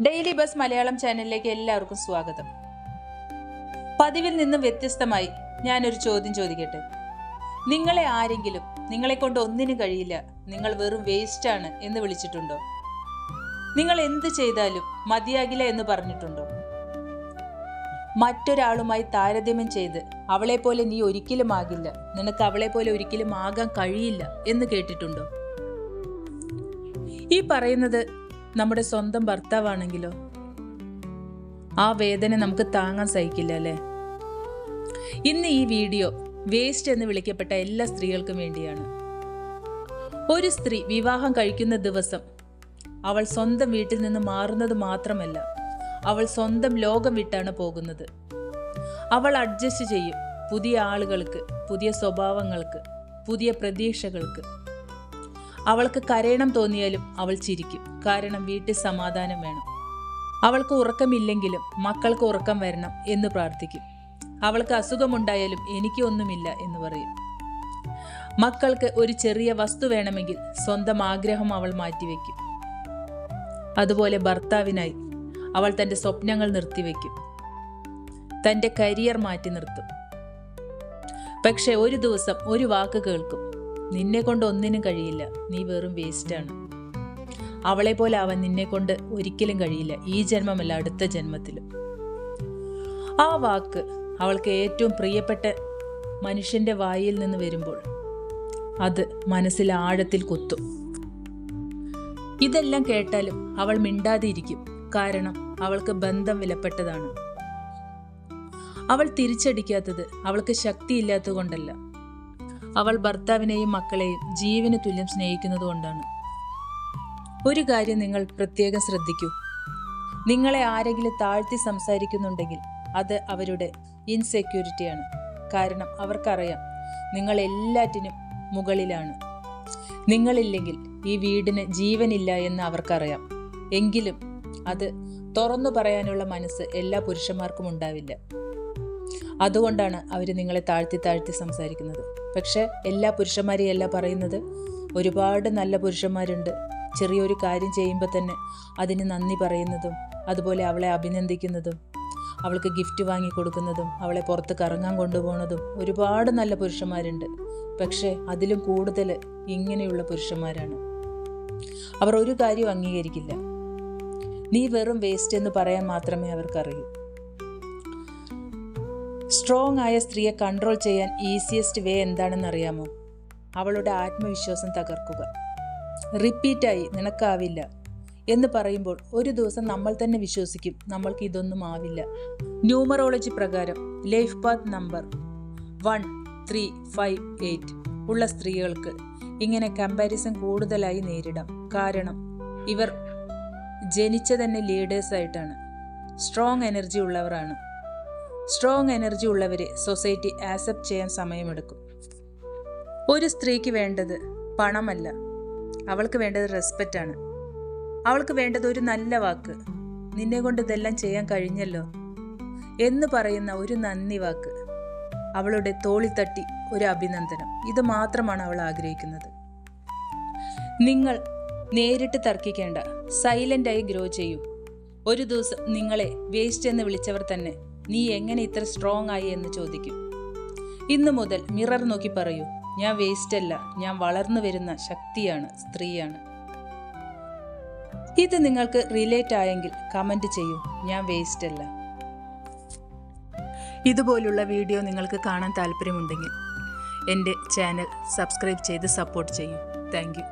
Daily bus Malayalam ചാനലിലേക്ക് എല്ലാവർക്കും സ്വാഗതം. പതിവിൽ നിന്നും വ്യത്യസ്തമായി ഞാനൊരു ചോദ്യം ചോദിക്കട്ടെ. നിങ്ങളെ ആരെങ്കിലും നിങ്ങളെ കൊണ്ട് ഒന്നിനും കഴിയില്ല, നിങ്ങൾ വെറും വേസ്റ്റ് ആണ് എന്ന് വിളിച്ചിട്ടുണ്ടോ? നിങ്ങൾ എന്ത് ചെയ്താലും മതിയാകില്ല എന്ന് പറഞ്ഞിട്ടുണ്ടോ? മറ്റൊരാളുമായി താരതമ്യം ചെയ്ത് അവളെ പോലെ നീ ഒരിക്കലും ആകില്ല, നിനക്ക് അവളെ പോലെ ഒരിക്കലും ആകാൻ കഴിയില്ല എന്ന് കേട്ടിട്ടുണ്ടോ? ഈ പറയുന്നത് നമ്മുടെ സ്വന്തം ഭർത്താവാണെങ്കിലോ ആ വേദന നമുക്ക് താങ്ങാൻ സഹിക്കില്ല അല്ലേ? ഇന്ന് ഈ വീഡിയോ വേസ്റ്റ് എന്ന് വിളിക്കപ്പെട്ട എല്ലാ സ്ത്രീകൾക്കും വേണ്ടിയാണ്. ഒരു സ്ത്രീ വിവാഹം കഴിക്കുന്ന ദിവസം അവൾ സ്വന്തം വീട്ടിൽ നിന്ന് മാറുന്നത് മാത്രമല്ല, അവൾ സ്വന്തം ലോകം വിട്ടാണ് പോകുന്നത്. അവൾ അഡ്ജസ്റ്റ് ചെയ്യും പുതിയ ആളുകൾക്ക്, പുതിയ സ്വഭാവങ്ങൾക്ക്, പുതിയ പ്രതീക്ഷകൾക്ക്. അവൾക്ക് കരയണം തോന്നിയാലും അവൾ ചിരിക്കും, കാരണം വീട്ടിൽ സമാധാനം വേണം. അവൾക്ക് ഉറക്കമില്ലെങ്കിലും മക്കൾക്ക് ഉറക്കം വരണം എന്ന് പ്രാർത്ഥിക്കും. അവൾക്ക് അസുഖമുണ്ടായാലും എനിക്ക് ഒന്നുമില്ല എന്ന് പറയും. മക്കൾക്ക് ഒരു ചെറിയ വസ്തു വേണമെങ്കിൽ സ്വന്തം ആഗ്രഹം അവൾ മാറ്റിവെക്കും. അതുപോലെ ഭർത്താവിനായി അവൾ തൻ്റെ സ്വപ്നങ്ങൾ നിർത്തിവെക്കും, തൻ്റെ കരിയർ മാറ്റി നിർത്തും. പക്ഷെ ഒരു ദിവസം ഒരു വാക്ക് കേൾക്കും, നിന്നെ കൊണ്ട് ഒന്നിനും കഴിയില്ല, നീ വെറും വേസ്റ്റാണ്. അവളെ പോലെ അവൻ നിന്നെ കൊണ്ട് ഒരിക്കലും കഴിയില്ല, ഈ ജന്മമല്ല അടുത്ത ജന്മത്തിലും. ആ വാക്ക് അവൾക്ക് ഏറ്റവും പ്രിയപ്പെട്ട മനുഷ്യന്റെ വായിൽ നിന്ന് വരുമ്പോൾ അത് മനസ്സിൽ ആഴത്തിൽ കുത്തും. ഇതെല്ലാം കേട്ടാലും അവൾ മിണ്ടാതിരിക്കും, കാരണം അവൾക്ക് ബന്ധം വിലപ്പെട്ടതാണ്. അവൾ തിരിച്ചടിക്കാത്തത് അവൾക്ക് ശക്തിയില്ലാത്തത് കൊണ്ടല്ല, അവൾ ഭർത്താവിനെയും മക്കളെയും ജീവന് തുല്യം സ്നേഹിക്കുന്നത് കൊണ്ടാണ്. ഒരു കാര്യം നിങ്ങൾ പ്രത്യേകം ശ്രദ്ധിക്കൂ. നിങ്ങളെ ആരെങ്കിലും താഴ്ത്തി സംസാരിക്കുന്നുണ്ടെങ്കിൽ അത് അവരുടെ ഇൻസെക്യൂരിറ്റിയാണ്. കാരണം അവർക്കറിയാം നിങ്ങൾ എല്ലാറ്റിനും മുകളിലാണ്. നിങ്ങളില്ലെങ്കിൽ ഈ വീടിന് ജീവനില്ല എന്ന് അവർക്കറിയാം. എങ്കിലും അത് തുറന്നു പറയാനുള്ള മനസ്സ് എല്ലാ പുരുഷന്മാർക്കും ഉണ്ടാവില്ല. അതുകൊണ്ടാണ് അവർ നിങ്ങളെ താഴ്ത്തി സംസാരിക്കുന്നത്. പക്ഷെ എല്ലാ പുരുഷന്മാരെയും അല്ല പറയുന്നത്. ഒരുപാട് നല്ല പുരുഷന്മാരുണ്ട്, ചെറിയൊരു കാര്യം ചെയ്യുമ്പോൾ തന്നെ അതിന് നന്ദി പറയുന്നതും, അതുപോലെ അവളെ അഭിനന്ദിക്കുന്നതും, അവൾക്ക് ഗിഫ്റ്റ് വാങ്ങി കൊടുക്കുന്നതും, അവളെ പുറത്ത് കറങ്ങാൻ കൊണ്ടുപോകുന്നതും ഒരുപാട് നല്ല പുരുഷന്മാരുണ്ട്. പക്ഷേ അതിലും കൂടുതൽ ഇങ്ങനെയുള്ള പുരുഷന്മാരാണ്. അവർ ഒരു കാര്യവും അംഗീകരിക്കില്ല. നീ വെറും വേസ്റ്റ് എന്ന് പറയാൻ മാത്രമേ അവർക്കറിയൂ. സ്ട്രോങ് ആയ സ്ത്രീയെ കൺട്രോൾ ചെയ്യാൻ ഈസിയസ്റ്റ് വേ എന്താണെന്ന് അറിയാമോ? അവളുടെ ആത്മവിശ്വാസം തകർക്കുക. റിപ്പീറ്റായി നിനക്കാവില്ല എന്ന് പറയുമ്പോൾ ഒരു ദിവസം നമ്മൾ തന്നെ വിശ്വസിക്കും നമ്മൾക്ക് ഇതൊന്നും ആവില്ല. ന്യൂമറോളജി പ്രകാരം ലൈഫ് പാത്ത് നമ്പർ 1, 3, 5, 8 ഉള്ള സ്ത്രീകൾക്ക് ഇങ്ങനെ കമ്പാരിസൺ കൂടുതലായി നേരിടാം. കാരണം ഇവർ ജനിച്ച തന്നെ ലീഡേഴ്സായിട്ടാണ്, സ്ട്രോങ് എനർജി ഉള്ളവരാണ്. സ്ട്രോങ് എനർജി ഉള്ളവരെ സൊസൈറ്റി ആക്സെപ്റ്റ് ചെയ്യാൻ സമയമെടുക്കും. ഒരു സ്ത്രീക്ക് വേണ്ടത് പണമല്ല, അവൾക്ക് വേണ്ടത് റെസ്പെക്റ്റ് ആണ്. അവൾക്ക് വേണ്ടത് ഒരു നല്ല വാക്ക്, നിന്നെ കൊണ്ട് ഇതെല്ലാം ചെയ്യാൻ കഴിഞ്ഞല്ലോ എന്ന് പറയുന്ന ഒരു നന്ദി വാക്ക്, അവളുടെ തോളിൽ തട്ടി ഒരു അഭിനന്ദനം. ഇത് മാത്രമാണ് അവൾ ആഗ്രഹിക്കുന്നത്. നിങ്ങൾ നേരിട്ട് തർക്കിക്കേണ്ട, സൈലൻ്റായി ഗ്രോ ചെയ്യൂ. ഒരു ദിവസം നിങ്ങളെ വേസ്റ്റ് എന്ന് വിളിച്ചവർ തന്നെ നീ എങ്ങനെ ഇത്ര സ്ട്രോങ് ആയി എന്ന് ചോദിക്കും. ഇന്നു മുതൽ മിറർ നോക്കി പറയൂ, ഞാൻ വേസ്റ്റ് അല്ല, ഞാൻ വളർന്നു വരുന്ന ശക്തിയാണ്, സ്ത്രീയാണ്. ഇത് നിങ്ങൾക്ക് റിലേറ്റ് ആയെങ്കിൽ കമൻറ്റ് ചെയ്യൂ, ഞാൻ വേസ്റ്റ് അല്ല. ഇതുപോലുള്ള വീഡിയോ നിങ്ങൾക്ക് കാണാൻ താല്പര്യമുണ്ടെങ്കിൽ എൻ്റെ ചാനൽ സബ്സ്ക്രൈബ് ചെയ്ത് സപ്പോർട്ട് ചെയ്യൂ. Thank you.